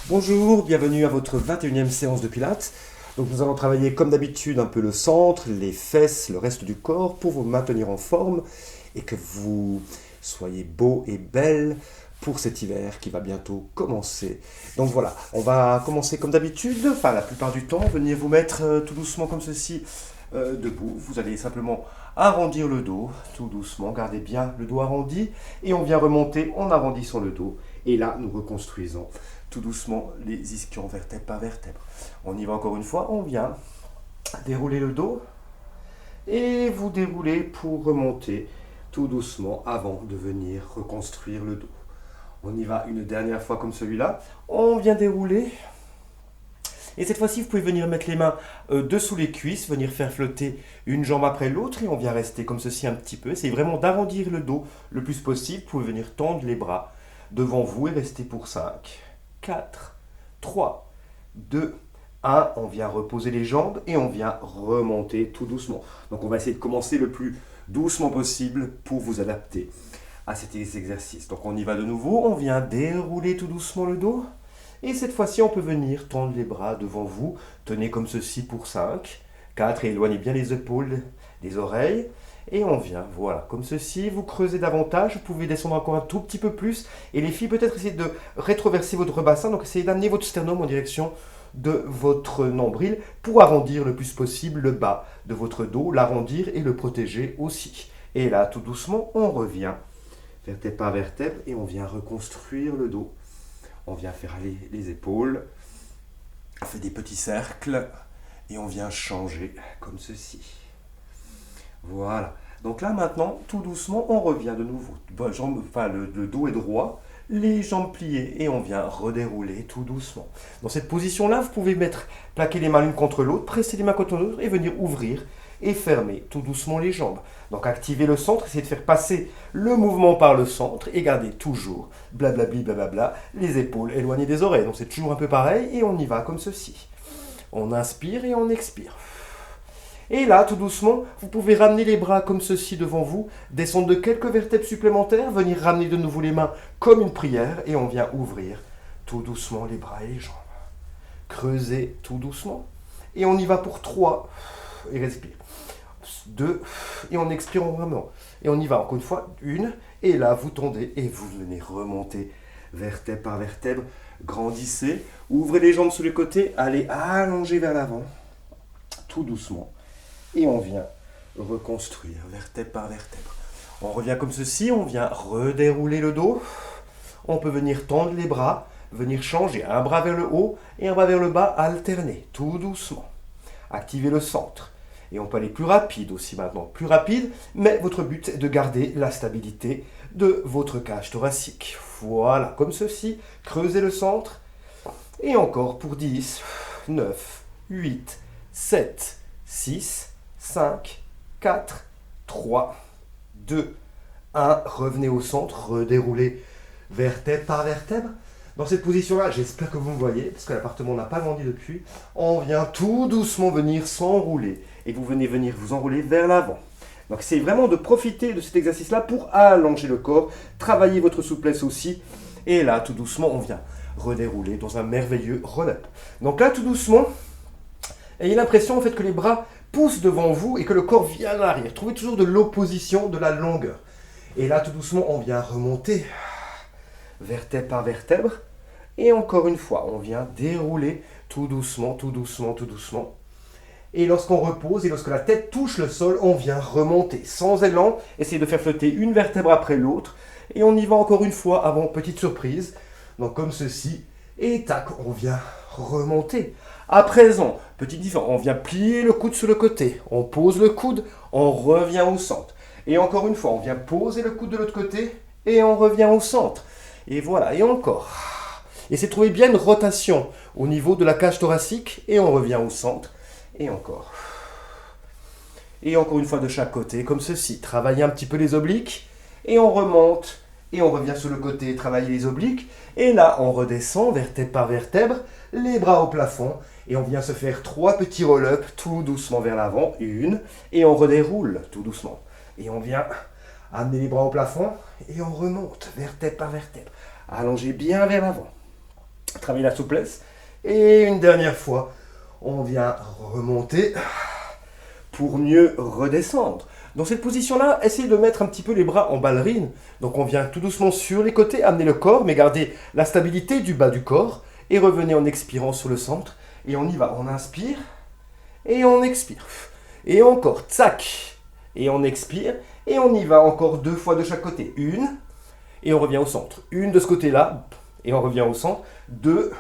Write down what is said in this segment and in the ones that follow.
Bonjour, bienvenue à votre 21e séance de Pilates. Donc nous allons travailler comme d'habitude un peu le centre, les fesses, le reste du corps pour vous maintenir en forme et que vous soyez beau et belle pour cet hiver qui va bientôt commencer. Donc voilà, on va commencer comme d'habitude, enfin la plupart du temps, venir vous mettre tout doucement comme ceci debout. Vous allez simplement arrondir le dos tout doucement, gardez bien le dos arrondi et on vient remonter en arrondissant le dos. Et là, nous reconstruisons tout doucement les ischions vertèbre par vertèbre. On y va encore une fois, on vient dérouler le dos et vous déroulez pour remonter tout doucement avant de venir reconstruire le dos. On y va une dernière fois comme celui-là. On vient dérouler. Et cette fois-ci, vous pouvez venir mettre les mains dessous les cuisses, venir faire flotter une jambe après l'autre et on vient rester comme ceci un petit peu. C'est vraiment d'arrondir le dos le plus possible. Vous pouvez venir tendre les bras devant vous et rester pour 5, 4, 3, 2, 1. On vient reposer les jambes et on vient remonter tout doucement. Donc on va essayer de commencer le plus doucement possible pour vous adapter à cet exercice. Donc on y va de nouveau, on vient dérouler tout doucement le dos. Et cette fois-ci, on peut venir tendre les bras devant vous. Tenez comme ceci pour 5, 4 et éloignez bien les épaules des oreilles. Et on vient, voilà, comme ceci, vous creusez davantage, vous pouvez descendre encore un tout petit peu plus. Et les filles, peut-être essayez de rétroverser votre bassin, donc essayez d'amener votre sternum en direction de votre nombril pour arrondir le plus possible le bas de votre dos, l'arrondir et le protéger aussi. Et là, tout doucement, on revient vertèbre par vertèbre et on vient reconstruire le dos. On vient faire aller les épaules, on fait des petits cercles et on vient changer comme ceci. Voilà. Donc là maintenant, tout doucement, on revient de nouveau. Le dos est droit, les jambes pliées et on vient redérouler tout doucement. Dans cette position-là, vous pouvez plaquer les mains l'une contre l'autre, presser les mains contre l'autre et venir ouvrir et fermer tout doucement les jambes. Donc activez le centre, essayez de faire passer le mouvement par le centre et gardez toujours, blablabli, blablabla, les épaules éloignées des oreilles. Donc c'est toujours un peu pareil et on y va comme ceci. On inspire et on expire. Et là, tout doucement, vous pouvez ramener les bras comme ceci devant vous, descendre de quelques vertèbres supplémentaires, venir ramener de nouveau les mains comme une prière et on vient ouvrir tout doucement les bras et les jambes. Creusez tout doucement et on y va pour 3 et respire. 2 et on expire vraiment. Et on y va encore une fois, 1 et là vous tendez et vous venez remonter vertèbre par vertèbre, grandissez, ouvrez les jambes sur les côtés, allez allonger vers l'avant, tout doucement. Et on vient reconstruire vertèbre par vertèbre. On revient comme ceci, on vient redérouler le dos. On peut venir tendre les bras, venir changer un bras vers le haut et un bras vers le bas, alterner tout doucement. Activez le centre. Et on peut aller plus rapide aussi maintenant, plus rapide, mais votre but est de garder la stabilité de votre cage thoracique. Voilà, comme ceci, creusez le centre. Et encore pour 10, 9, 8, 7, 6, 5, 4, 3, 2, 1. Revenez au centre, redéroulez vertèbre par vertèbre. Dans cette position-là, j'espère que vous me voyez, parce que l'appartement n'a pas grandi depuis. On vient tout doucement venir s'enrouler. Et vous venez venir vous enrouler vers l'avant. Donc c'est vraiment de profiter de cet exercice-là pour allonger le corps, travailler votre souplesse aussi. Et là, tout doucement, on vient redérouler dans un merveilleux roll-up. Donc là, tout doucement, ayez l'impression en fait que les bras poussent devant vous et que le corps vient à l'arrière. Trouvez toujours de l'opposition, de la longueur. Et là, tout doucement, on vient remonter vertèbre par vertèbre. Et encore une fois, on vient dérouler tout doucement, tout doucement, tout doucement. Et lorsqu'on repose et lorsque la tête touche le sol, on vient remonter sans élan. Essayez de faire flotter une vertèbre après l'autre. Et on y va encore une fois avant petite surprise. Donc comme ceci. Et tac, on vient remonter. À présent, petite différence, on vient plier le coude sur le côté. On pose le coude, on revient au centre. Et encore une fois, on vient poser le coude de l'autre côté et on revient au centre. Et voilà, et encore. Essayez de trouver bien une rotation au niveau de la cage thoracique et on revient au centre. Et encore. Et encore une fois de chaque côté, comme ceci. Travaillez un petit peu les obliques et on remonte. Et on revient sur le côté, travailler les obliques. Et là, on redescend vertèbre par vertèbre, les bras au plafond. Et on vient se faire 3 petits roll-up tout doucement vers l'avant. 1. Et on redéroule tout doucement. Et on vient amener les bras au plafond. Et on remonte vertèbre par vertèbre. Allongez bien vers l'avant. Travailler la souplesse. Et une dernière fois, on vient remonter pour mieux redescendre. Dans cette position-là, essayez de mettre un petit peu les bras en ballerine. Donc on vient tout doucement sur les côtés, amener le corps, mais gardez la stabilité du bas du corps. Et revenez en expirant sur le centre. Et on y va. On inspire et on expire. Et encore, tsac. Et on expire. Et on y va encore 2 fois de chaque côté. Une. Et on revient au centre. Une de ce côté-là. Et on revient au centre. 2.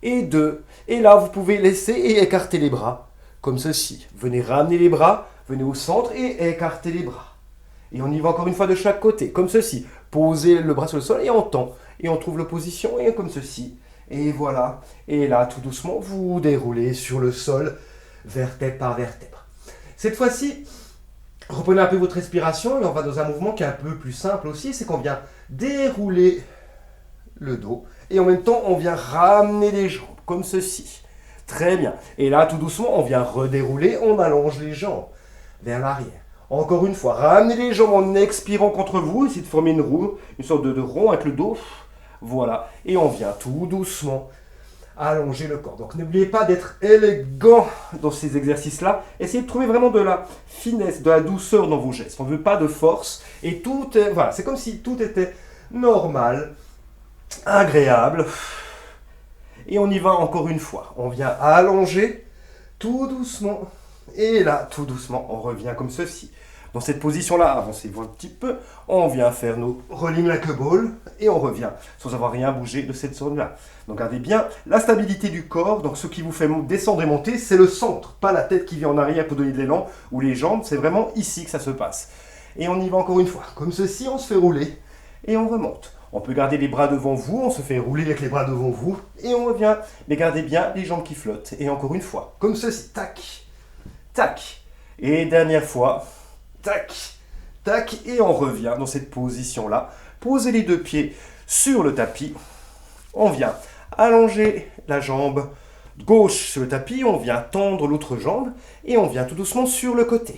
Et 2. Et là, vous pouvez laisser et écarter les bras. Comme ceci. Venez ramener les bras. Venez au centre et écartez les bras. Et on y va encore une fois de chaque côté. Comme ceci. Posez le bras sur le sol et on tend. Et on trouve l'opposition. Et comme ceci. Et voilà. Et là, tout doucement, vous déroulez sur le sol. Vertèbre par vertèbre. Cette fois-ci, reprenez un peu votre respiration et on va dans un mouvement qui est un peu plus simple aussi, c'est qu'on vient dérouler le dos et en même temps on vient ramener les jambes comme ceci. Très bien. Et là tout doucement on vient redérouler, on allonge les jambes vers l'arrière. Encore une fois, ramenez les jambes en expirant contre vous, essayez de former une roue, une sorte de rond avec le dos. Voilà. Et on vient tout doucement allonger le corps. Donc n'oubliez pas d'être élégant dans ces exercices-là. Essayez de trouver vraiment de la finesse, de la douceur dans vos gestes. On ne veut pas de force. Et tout est, voilà, c'est comme si tout était normal, agréable. Et on y va encore une fois. On vient allonger tout doucement. Et là, tout doucement, on revient comme ceci. Dans cette position-là, avancez-vous un petit peu. On vient faire nos rolling like a ball et on revient sans avoir rien bougé de cette zone-là. Donc gardez bien la stabilité du corps. Donc ce qui vous fait descendre et monter, c'est le centre, pas la tête qui vient en arrière pour donner de l'élan ou les jambes. C'est vraiment ici que ça se passe. Et on y va encore une fois. Comme ceci, on se fait rouler et on remonte. On peut garder les bras devant vous, on se fait rouler avec les bras devant vous et on revient. Mais gardez bien les jambes qui flottent. Et encore une fois, comme ceci, tac, tac. Et dernière fois. Tac, tac, et on revient dans cette position-là. Posez les 2 pieds sur le tapis. On vient allonger la jambe gauche sur le tapis. On vient tendre l'autre jambe et on vient tout doucement sur le côté.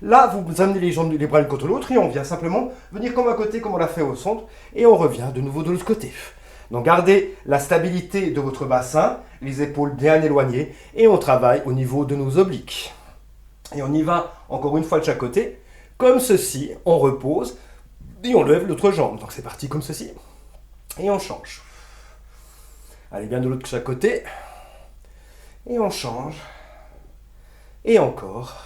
Là, vous amenez les bras l'un contre l'autre et on vient simplement venir comme à côté, comme on l'a fait au centre. Et on revient de nouveau de l'autre côté. Donc gardez la stabilité de votre bassin, les épaules bien éloignées et on travaille au niveau de nos obliques. Et on y va encore une fois de chaque côté. Comme ceci, on repose et on lève l'autre jambe. Donc c'est parti comme ceci. Et on change. Allez bien de l'autre chaque côté. Et on change. Et encore.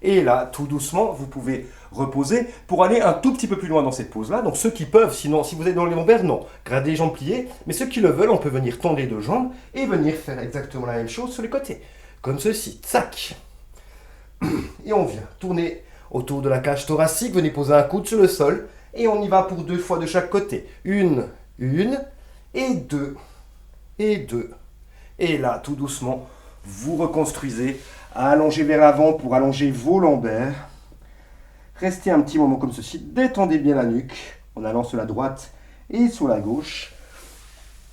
Et là, tout doucement, vous pouvez reposer pour aller un tout petit peu plus loin dans cette pose-là. Donc ceux qui peuvent, sinon si vous êtes dans les lombaires, non. Gardez les jambes pliées. Mais ceux qui le veulent, on peut venir tendre les 2 jambes et venir faire exactement la même chose sur les côtés. Comme ceci. Tsac. Et on vient tourner autour de la cage thoracique, venez poser un coude sur le sol et on y va pour 2 fois de chaque côté. Une, et 2, et 2. Et là, tout doucement, vous reconstruisez, allongez vers l'avant pour allonger vos lombaires. Restez un petit moment comme ceci, détendez bien la nuque en allant sur la droite et sur la gauche.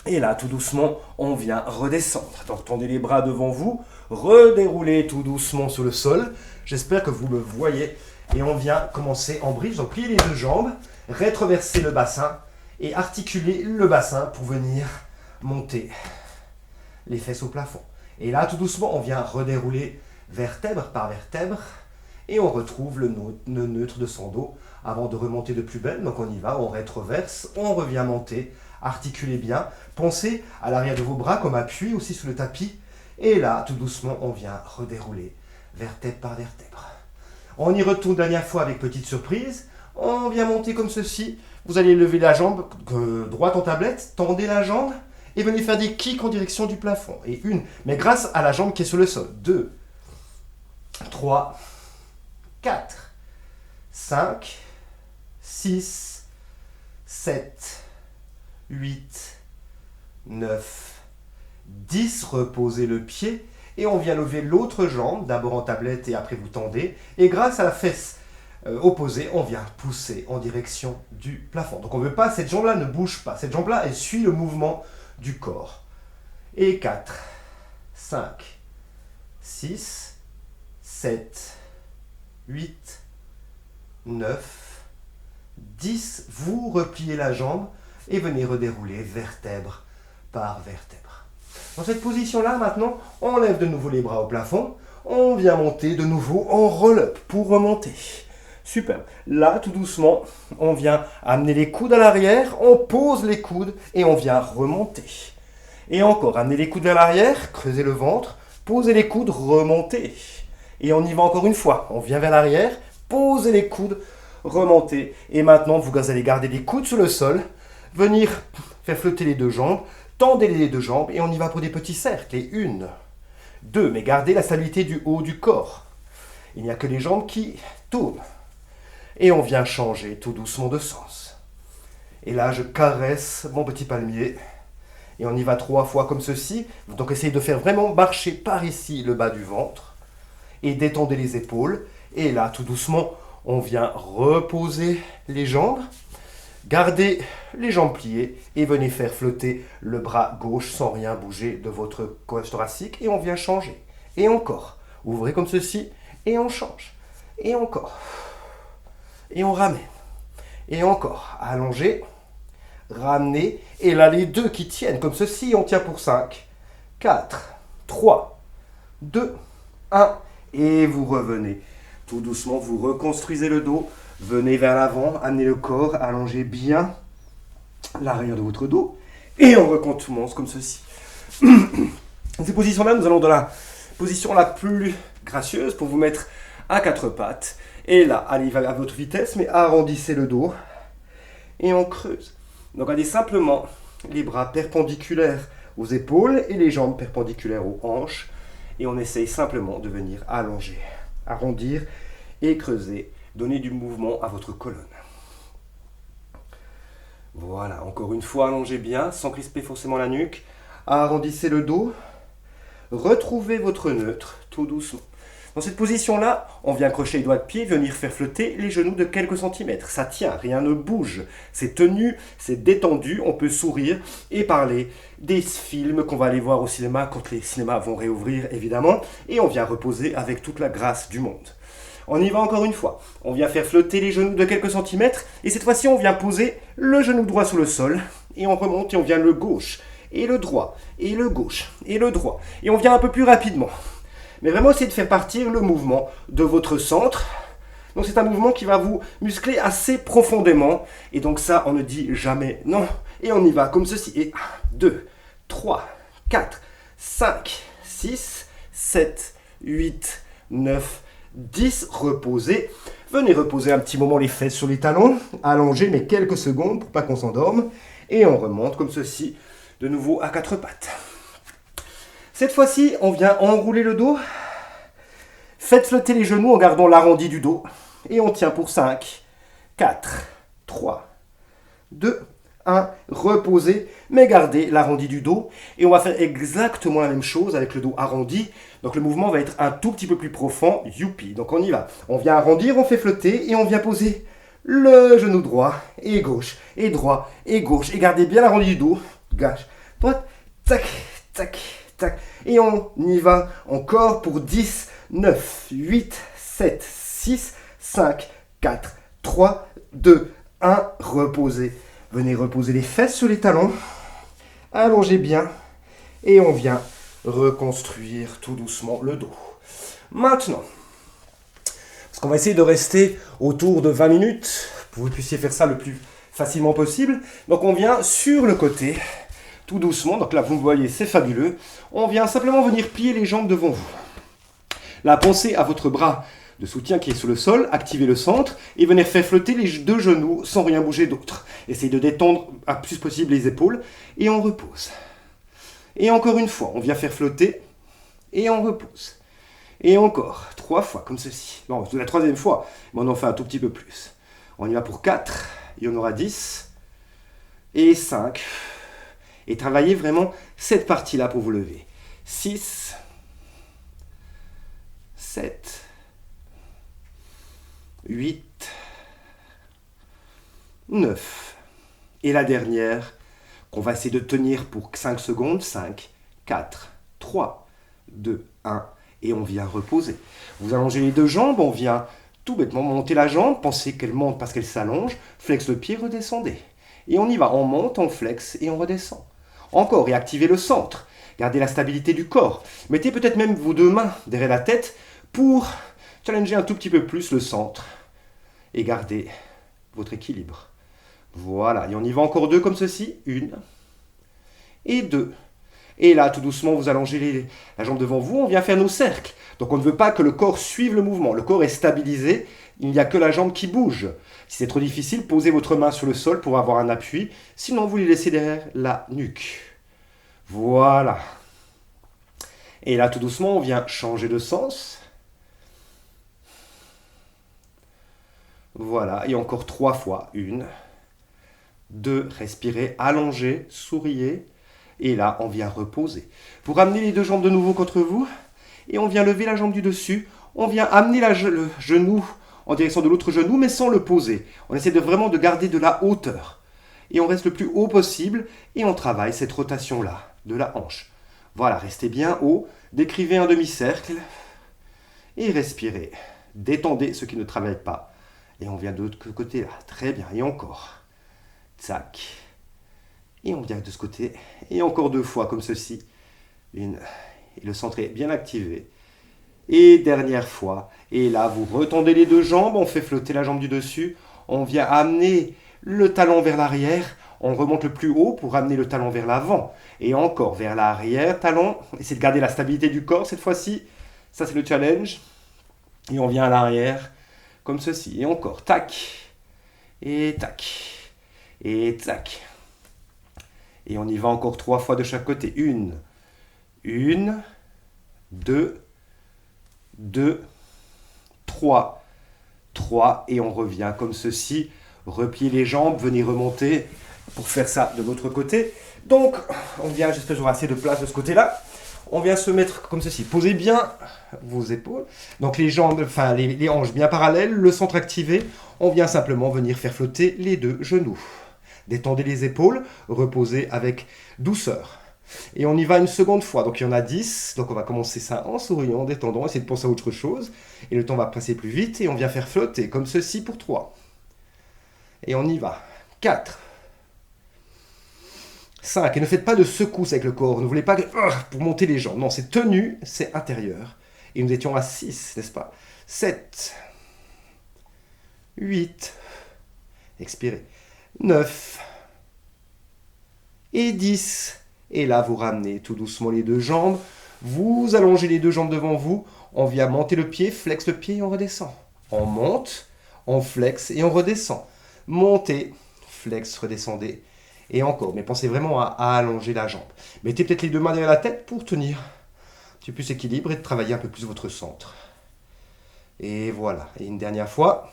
Et là, tout doucement, on vient redescendre. Donc, tendez les bras devant vous, redéroulez tout doucement sur le sol. J'espère que vous me voyez. Et on vient commencer en bridge. Donc, pliez les 2 jambes, rétroversez le bassin et articulez le bassin pour venir monter les fesses au plafond. Et là, tout doucement, on vient redérouler vertèbre par vertèbre et on retrouve le neutre de son dos avant de remonter de plus belle. Donc, on y va, on rétroverse, on revient monter. Articulez bien, pensez à l'arrière de vos bras comme appui aussi sur le tapis. Et là, tout doucement, on vient redérouler vertèbre par vertèbre. On y retourne dernière fois avec petite surprise. On vient monter comme ceci. Vous allez lever la jambe droite en tablette, tendez la jambe et venez faire des kicks en direction du plafond. Et 1, mais grâce à la jambe qui est sur le sol. 2, 3, 4, 5, 6, 7, 8, 9, 10. Reposez le pied et on vient lever l'autre jambe, d'abord en tablette et après vous tendez. Et grâce à la fesse opposée, on vient pousser en direction du plafond. Donc on ne veut pas, cette jambe-là ne bouge pas. Cette jambe-là, elle suit le mouvement du corps. Et 4, 5, 6, 7, 8, 9, 10. Vous repliez la jambe et venez redérouler vertèbre par vertèbre. Dans cette position-là, maintenant, on lève de nouveau les bras au plafond. On vient monter de nouveau en roll-up pour remonter. Super. Là, tout doucement, on vient amener les coudes à l'arrière, on pose les coudes et on vient remonter. Et encore, amener les coudes vers l'arrière, creuser le ventre, poser les coudes, remonter. Et on y va encore une fois. On vient vers l'arrière, poser les coudes, remonter. Et maintenant, vous allez garder les coudes sur le sol, venir faire flotter les deux jambes, tendez les deux jambes et on y va pour des petits cercles. Et 1, 2, mais gardez la stabilité du haut du corps. Il n'y a que les jambes qui tournent. Et on vient changer tout doucement de sens. Et là, je caresse mon petit palmier. Et on y va 3 fois comme ceci. Donc essayez de faire vraiment marcher par ici le bas du ventre. Et détendez les épaules. Et là, tout doucement, on vient reposer les jambes. Gardez les jambes pliées et venez faire flotter le bras gauche sans rien bouger de votre cage thoracique. Et on vient changer. Et encore. Ouvrez comme ceci et on change. Et encore. Et on ramène. Et encore. Allongez. Ramenez. Et là, les deux qui tiennent comme ceci, on tient pour 5, 4, 3, 2, 1. Et vous revenez. Tout doucement, vous reconstruisez le dos. Venez vers l'avant, amenez le corps, allongez bien l'arrière de votre dos. Et on recommence comme ceci. Dans ces positions-là, nous allons dans la position la plus gracieuse pour vous mettre à 4 pattes. Et là, allez à votre vitesse, mais arrondissez le dos. Et on creuse. Donc, allez simplement les bras perpendiculaires aux épaules et les jambes perpendiculaires aux hanches. Et on essaye simplement de venir allonger, arrondir et creuser. Donner du mouvement à votre colonne. Voilà, encore une fois, allongez bien, sans crisper forcément la nuque. Arrondissez le dos. Retrouvez votre neutre, tout doucement. Dans cette position-là, on vient accrocher les doigts de pied, venir faire flotter les genoux de quelques centimètres. Ça tient, rien ne bouge. C'est tenu, c'est détendu, on peut sourire et parler des films qu'on va aller voir au cinéma quand les cinémas vont réouvrir, évidemment. Et on vient reposer avec toute la grâce du monde. On y va encore une fois. On vient faire flotter les genoux de quelques centimètres. Et cette fois-ci, on vient poser le genou droit sur le sol. Et on remonte et on vient le gauche. Et le droit. Et le gauche. Et le droit. Et on vient un peu plus rapidement. Mais vraiment, essayez de faire partir le mouvement de votre centre. Donc c'est un mouvement qui va vous muscler assez profondément. Et donc ça, on ne dit jamais non. Et on y va comme ceci. Et 1, 2, 3, 4, 5, 6, 7, 8, 9, 10, reposez. Venez reposer un petit moment les fesses sur les talons. Allongez, mais quelques secondes pour pas qu'on s'endorme. Et on remonte comme ceci, de nouveau à 4 pattes. Cette fois-ci, on vient enrouler le dos. Faites flotter les genoux en gardant l'arrondi du dos. Et on tient pour 5, 4, 3, 2, 1. Reposez, mais gardez l'arrondi du dos. Et on va faire exactement la même chose avec le dos arrondi. Donc le mouvement va être un tout petit peu plus profond. Youpi. Donc on y va. On vient arrondir, on fait flotter et on vient poser le genou droit et gauche et droit et gauche. Et gardez bien l'arrondi du dos. Gauche, droite, tac, tac, tac. Et on y va encore pour 10, 9, 8, 7, 6, 5, 4, 3, 2, 1. Reposez. Venez reposer les fesses sur les talons. Allongez bien. Et on vient reconstruire tout doucement le dos. Maintenant, parce qu'on va essayer de rester autour de 20 minutes pour que vous puissiez faire ça le plus facilement possible. Donc on vient sur le côté, tout doucement. Donc là, vous me voyez, c'est fabuleux. On vient simplement venir plier les jambes devant vous. Là, pensez à votre bras de soutien qui est sur le sol, activez le centre et venez faire flotter les deux genoux sans rien bouger d'autre. Essayez de détendre à plus possible les épaules et on repose. Et encore une fois, on vient faire flotter et on repose. Et encore, 3 fois comme ceci. Bon, c'est la 3e fois, mais on en fait un tout petit peu plus. On y va pour 4, il y en aura 10 et 5. Et travaillez vraiment cette partie-là pour vous lever. 6, 7, 8, 9. Et la dernière, qu'on va essayer de tenir pour 5 secondes. 5, 4, 3, 2, 1. Et on vient reposer. Vous allongez les deux jambes, on vient tout bêtement monter la jambe. Pensez qu'elle monte parce qu'elle s'allonge. Flex le pied, redescendez. Et on y va. On monte, on flex et on redescend. Encore, et activez le centre. Gardez la stabilité du corps. Mettez peut-être même vos deux mains derrière la tête pour challenger un tout petit peu plus le centre. Et gardez votre équilibre. Voilà, et on y va encore 2 comme ceci. 1 et 2. Et là, tout doucement, vous allongez la jambe devant vous, on vient faire nos cercles. Donc on ne veut pas que le corps suive le mouvement. Le corps est stabilisé, il n'y a que la jambe qui bouge. Si c'est trop difficile, posez votre main sur le sol pour avoir un appui. Sinon, vous les laissez derrière la nuque. Voilà. Et là, tout doucement, on vient changer de sens. Voilà, et encore 3 fois. 1, 2, respirez, allongez, souriez. Et là, on vient reposer. Vous ramenez les deux jambes de nouveau contre vous. Et on vient lever la jambe du dessus. On vient amener le genou en direction de l'autre genou, mais sans le poser. On essaie vraiment de garder de la hauteur. Et on reste le plus haut possible. Et on travaille cette rotation-là, de la hanche. Voilà, restez bien haut. Décrivez un demi-cercle. Et respirez. Détendez ce qui ne travaille pas. Et on vient de l'autre côté là. Très bien. Et encore. Tac. Et on vient de ce côté. Et encore 2 fois comme ceci. 1. Et le centre est bien activé. Et dernière fois. Et là, vous retendez les deux jambes. On fait flotter la jambe du dessus. On vient amener le talon vers l'arrière. On remonte le plus haut pour amener le talon vers l'avant. Et encore vers l'arrière, talon. Essayez de garder la stabilité du corps cette fois-ci. Ça, c'est le challenge. Et on vient à l'arrière comme ceci. Et encore. Tac. Et tac. Et tac. Et on y va encore 3 fois de chaque côté. 1, 2, 3. Et on revient comme ceci. Repliez les jambes, venez remonter pour faire ça de l'autre côté. Donc, on vient, j'espère que j'aurai assez de place de ce côté-là. On vient se mettre comme ceci. Posez bien vos épaules. Donc les jambes, enfin les hanches bien parallèles, le centre activé. On vient simplement venir faire flotter les deux genoux. Détendez les épaules, reposez avec douceur. Et on y va une seconde fois. Donc il y en a 10. Donc on va commencer ça en souriant, en détendant, essayer de penser à autre chose. Et le temps va passer plus vite et on vient faire flotter comme ceci pour 3. Et on y va. 4. 5. Et ne faites pas de secousses avec le corps. Ne voulez pas pour monter les jambes. Non, c'est tenu, c'est intérieur. Et nous étions à 6, n'est-ce pas? 7. 8. Expirez. 9 et 10. Et là, vous ramenez tout doucement les deux jambes. Vous allongez les deux jambes devant vous. On vient monter le pied, flex le pied et on redescend. On monte, on flex et on redescend. Montez, flex, redescendez. Et encore. Mais pensez vraiment à allonger la jambe. Mettez peut-être les deux mains derrière la tête pour tenir un petit peu plus équilibre et de travailler un peu plus votre centre. Et voilà. Et une dernière fois.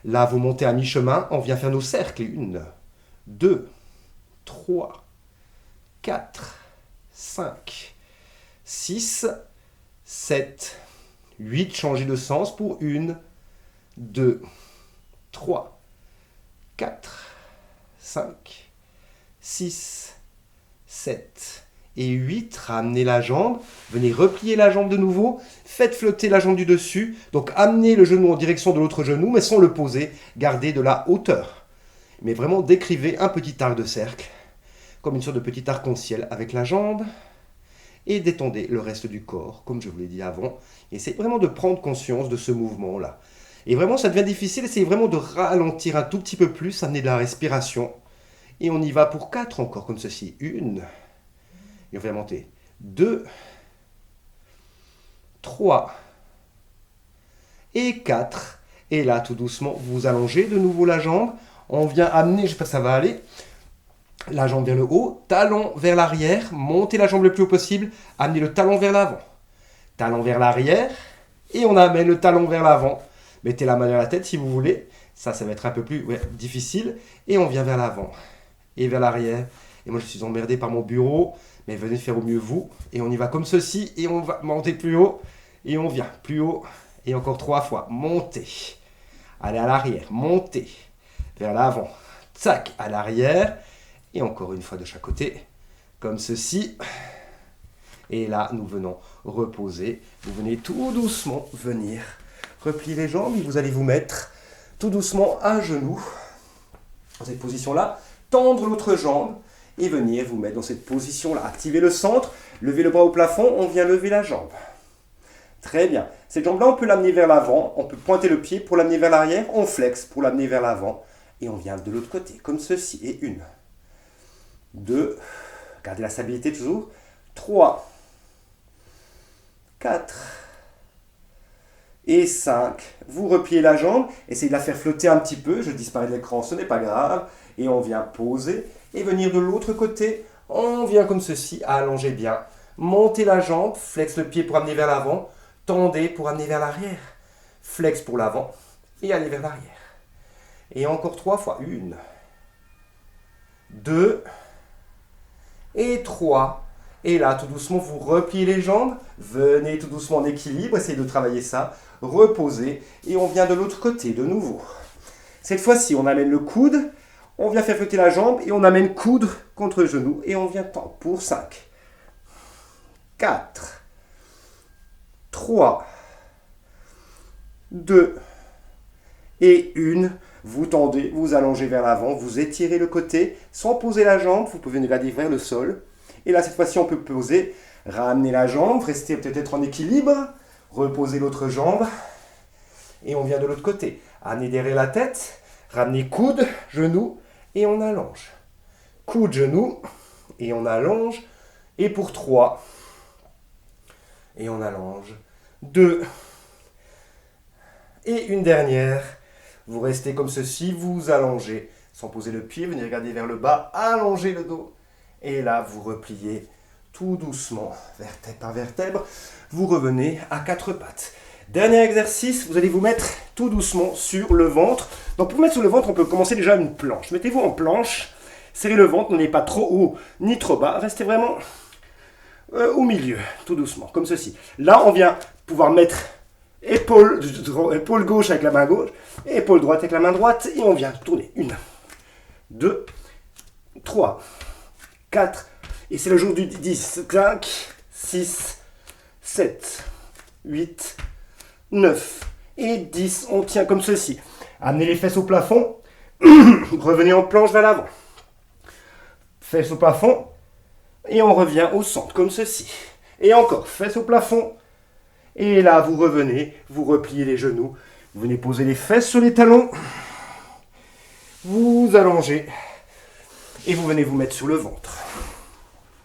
Là, vous montez à mi-chemin, on vient faire nos cercles. 1, 2, 3, 4, 5, 6, 7, 8. Changez de sens pour 1, 2, 3, 4, 5, 6, 7 et 8. Ramenez la jambe. Venez replier la jambe de nouveau. Faites flotter la jambe du dessus. Donc amenez le genou en direction de l'autre genou, mais sans le poser. Gardez de la hauteur. Mais vraiment décrivez un petit arc de cercle, comme une sorte de petit arc-en-ciel avec la jambe. Et détendez le reste du corps, comme je vous l'ai dit avant. Essayez vraiment de prendre conscience de ce mouvement-là. Et vraiment, ça devient difficile. Essayez vraiment de ralentir un tout petit peu plus, amener de la respiration. Et on y va pour 4 encore, comme ceci. 1. Et on va monter. 2. 3. Et 4. Et là, tout doucement, vous allongez de nouveau la jambe. On vient amener, je ne sais pas si ça va aller, la jambe vers le haut, talon vers l'arrière, montez la jambe le plus haut possible, amenez le talon vers l'avant. Talon vers l'arrière, et on amène le talon vers l'avant. Mettez la main dans la tête si vous voulez. Ça va être un peu plus difficile. Et on vient vers l'avant et vers l'arrière. Et moi, je suis emmerdé par mon bureau, mais venez faire au mieux vous. Et on y va comme ceci, et on va monter plus haut, et on vient plus haut, et encore 3 fois. Montez, allez à l'arrière, montez, vers l'avant, tac, à l'arrière, et encore une fois de chaque côté, comme ceci. Et là, nous venons reposer. Vous venez tout doucement venir replier les jambes, et vous allez vous mettre tout doucement à genoux, dans cette position-là, tendre l'autre jambe, et venir vous mettre dans cette position-là. Activez le centre, levez le bras au plafond, on vient lever la jambe. Très bien. Cette jambe-là, on peut l'amener vers l'avant, on peut pointer le pied pour l'amener vers l'arrière, on flexe pour l'amener vers l'avant et on vient de l'autre côté, comme ceci. Et 1, 2, gardez la stabilité toujours, 3, 4 et 5. Vous repliez la jambe, essayez de la faire flotter un petit peu, je disparais de l'écran, ce n'est pas grave. Et on vient poser et venir de l'autre côté, on vient comme ceci, allonger bien. Montez la jambe, flex le pied pour amener vers l'avant, tendez pour amener vers l'arrière, flex pour l'avant et allez vers l'arrière. Et encore 3 fois, 1, 2 et 3. Et là, tout doucement, vous repliez les jambes, venez tout doucement en équilibre, essayez de travailler ça, reposez, et on vient de l'autre côté de nouveau. Cette fois-ci, on amène le coude, on vient faire flotter la jambe, et on amène coude contre le genou, et on vient tendre pour 5, 4, 3, 2 et 1. Vous tendez, vous allongez vers l'avant, vous étirez le côté, sans poser la jambe, vous pouvez regarder vers le sol. Et là, cette fois-ci, on peut poser, ramener la jambe, rester peut-être en équilibre, reposer l'autre jambe, et on vient de l'autre côté. Amenez derrière la tête, ramenez coude, genou, et on allonge. Coude, genou, et on allonge. Et pour 3, et on allonge. 2, et une dernière. Vous restez comme ceci, vous allongez, sans poser le pied, venez regarder vers le bas, allongez le dos. Et là, vous repliez tout doucement, vertèbre par vertèbre. Vous revenez à 4 pattes. Dernier exercice, vous allez vous mettre tout doucement sur le ventre. Donc pour mettre sur le ventre, on peut commencer déjà une planche. Mettez-vous en planche, serrez le ventre, n'allez pas trop haut ni trop bas. Restez vraiment au milieu, tout doucement, comme ceci. Là, on vient pouvoir mettre épaule gauche avec la main gauche, et épaule droite avec la main droite, et on vient tourner. 1, 2, 3, 4, et c'est le jour du 10. 5, 6, 7, 8, 9 et 10. On tient comme ceci. Amenez les fesses au plafond, revenez en planche vers l'avant. Fesses au plafond, et on revient au centre, comme ceci. Et encore, fesses au plafond, et là vous revenez, vous repliez les genoux, vous venez poser les fesses sur les talons, vous allongez, et vous venez vous mettre sur le ventre.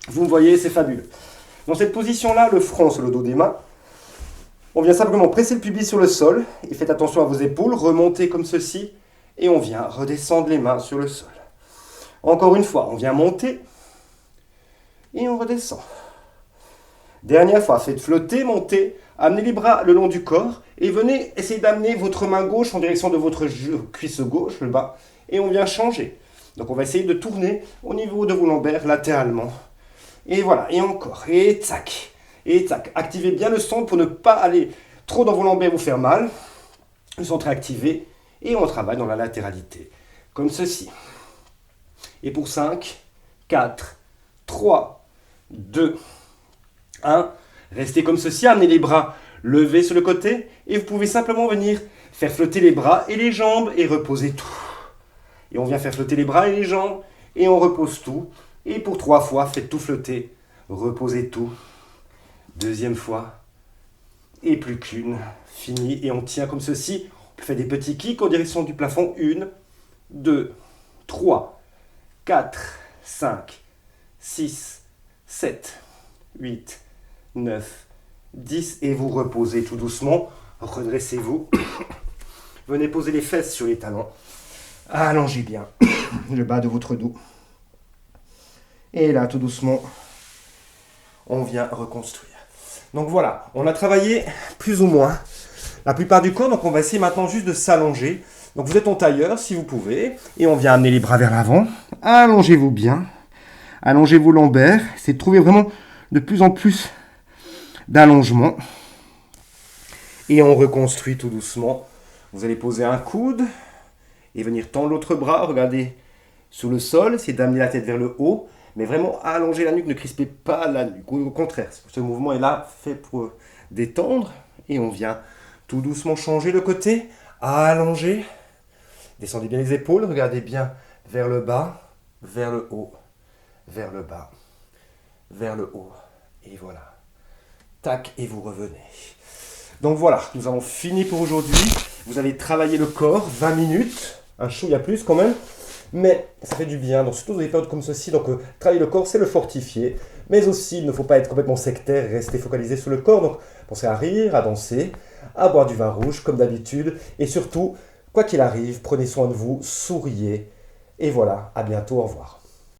Vous me voyez, c'est fabuleux. Dans cette position-là, le front sur le dos des mains, on vient simplement presser le pubis sur le sol, et faites attention à vos épaules, remontez comme ceci, et on vient redescendre les mains sur le sol. Encore une fois, on vient monter, et on redescend. Dernière fois, faites flotter, monter, amenez les bras le long du corps, et venez essayer d'amener votre main gauche en direction de votre cuisse gauche, le bas, et on vient changer. Donc on va essayer de tourner au niveau de vos lombaires latéralement. Et voilà, et encore, et tac, et tac. Activez bien le centre pour ne pas aller trop dans vos lombaires, vous faire mal. Le centre est activé, et on travaille dans la latéralité, comme ceci. Et pour 5, 4, 3, 2, 1, restez comme ceci, amenez les bras levés sur le côté, et vous pouvez simplement venir faire flotter les bras et les jambes, et reposer tout. Et on vient faire flotter les bras et les jambes, et on repose tout. Et pour 3 fois, faites tout flotter, reposez tout. Deuxième fois, et plus qu'une, fini, et on tient comme ceci. On fait des petits kicks en direction du plafond. 1, 2, 3, 4, 5, 6, 7, 8, 9, 10, et vous reposez tout doucement. Redressez-vous. Venez poser les fesses sur les talons. Allongez bien le bas de votre dos. Et là, tout doucement, on vient reconstruire. Donc voilà, on a travaillé plus ou moins la plupart du corps. Donc on va essayer maintenant juste de s'allonger. Donc vous êtes en tailleur si vous pouvez. Et on vient amener les bras vers l'avant. Allongez-vous bien. Allongez vos lombaires. C'est de trouver vraiment de plus en plus d'allongement. Et on reconstruit tout doucement. Vous allez poser un coude et venir tendre l'autre bras. Regardez sur le sol. Essayez d'amener la tête vers le haut. Mais vraiment allonger la nuque, ne crispez pas la nuque. Au contraire, ce mouvement est là fait pour détendre. Et on vient tout doucement changer le côté. Allonger. Descendez bien les épaules. Regardez bien vers le bas, vers le haut, vers le bas, vers le haut. Et voilà. Tac, et vous revenez. Donc voilà, nous avons fini pour aujourd'hui. Vous avez travaillé le corps, 20 minutes, un chouïa plus quand même, mais ça fait du bien, donc surtout dans des périodes comme ceci, donc travailler le corps, c'est le fortifier, mais aussi il ne faut pas être complètement sectaire, rester focalisé sur le corps, donc pensez à rire, à danser, à boire du vin rouge comme d'habitude, et surtout, quoi qu'il arrive, prenez soin de vous, souriez, et voilà, à bientôt, au revoir.